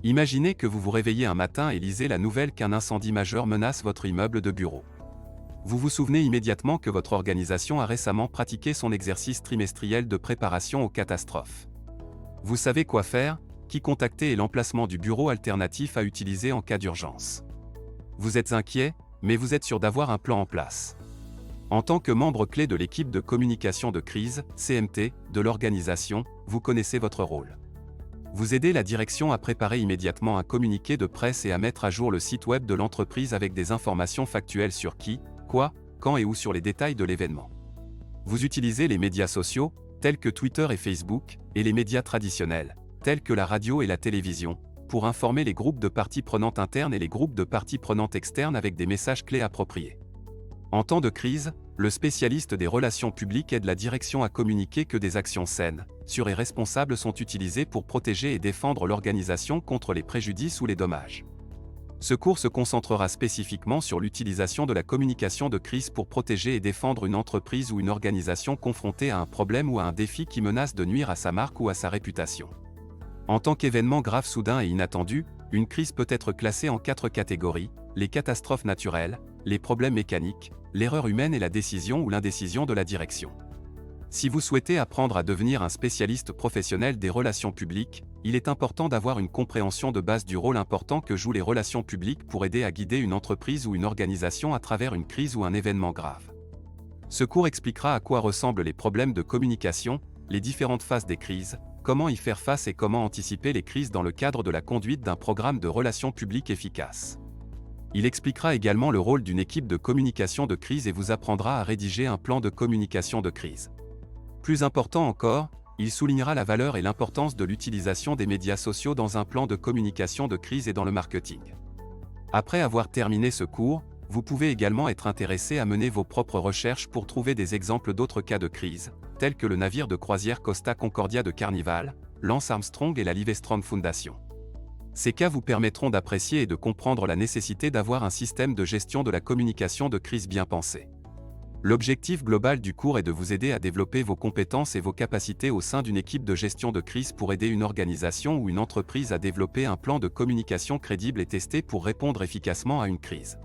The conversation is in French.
Imaginez que vous vous réveillez un matin et lisez la nouvelle qu'un incendie majeur menace votre immeuble de bureau. Vous vous souvenez immédiatement que votre organisation a récemment pratiqué son exercice trimestriel de préparation aux catastrophes. Vous savez quoi faire, qui contacter et l'emplacement du bureau alternatif à utiliser en cas d'urgence. Vous êtes inquiet, mais vous êtes sûr d'avoir un plan en place. En tant que membre clé de l'équipe de communication de crise, CMT, de l'organisation, vous connaissez votre rôle. Vous aidez la direction à préparer immédiatement un communiqué de presse et à mettre à jour le site web de l'entreprise avec des informations factuelles sur qui, quoi, quand et où sur les détails de l'événement. Vous utilisez les médias sociaux, tels que Twitter et Facebook, et les médias traditionnels, tels que la radio et la télévision, pour informer les groupes de parties prenantes internes et les groupes de parties prenantes externes avec des messages clés appropriés. En temps de crise, le spécialiste des relations publiques aide la direction à communiquer que des actions saines, sûres et responsables sont utilisées pour protéger et défendre l'organisation contre les préjudices ou les dommages. Ce cours se concentrera spécifiquement sur l'utilisation de la communication de crise pour protéger et défendre une entreprise ou une organisation confrontée à un problème ou à un défi qui menace de nuire à sa marque ou à sa réputation. En tant qu'événement grave soudain et inattendu, une crise peut être classée en 4 catégories: les catastrophes naturelles, les problèmes mécaniques, l'erreur humaine et la décision ou l'indécision de la direction. Si vous souhaitez apprendre à devenir un spécialiste professionnel des relations publiques, il est important d'avoir une compréhension de base du rôle important que jouent les relations publiques pour aider à guider une entreprise ou une organisation à travers une crise ou un événement grave. Ce cours expliquera à quoi ressemblent les problèmes de communication, les différentes phases des crises, comment y faire face et comment anticiper les crises dans le cadre de la conduite d'un programme de relations publiques efficace. Il expliquera également le rôle d'une équipe de communication de crise et vous apprendra à rédiger un plan de communication de crise. Plus important encore, il soulignera la valeur et l'importance de l'utilisation des médias sociaux dans un plan de communication de crise et dans le marketing. Après avoir terminé ce cours, vous pouvez également être intéressé à mener vos propres recherches pour trouver des exemples d'autres cas de crise, tels que le navire de croisière Costa Concordia de Carnival, Lance Armstrong et la Livestrong Foundation. Ces cas vous permettront d'apprécier et de comprendre la nécessité d'avoir un système de gestion de la communication de crise bien pensé. L'objectif global du cours est de vous aider à développer vos compétences et vos capacités au sein d'une équipe de gestion de crise pour aider une organisation ou une entreprise à développer un plan de communication crédible et testé pour répondre efficacement à une crise.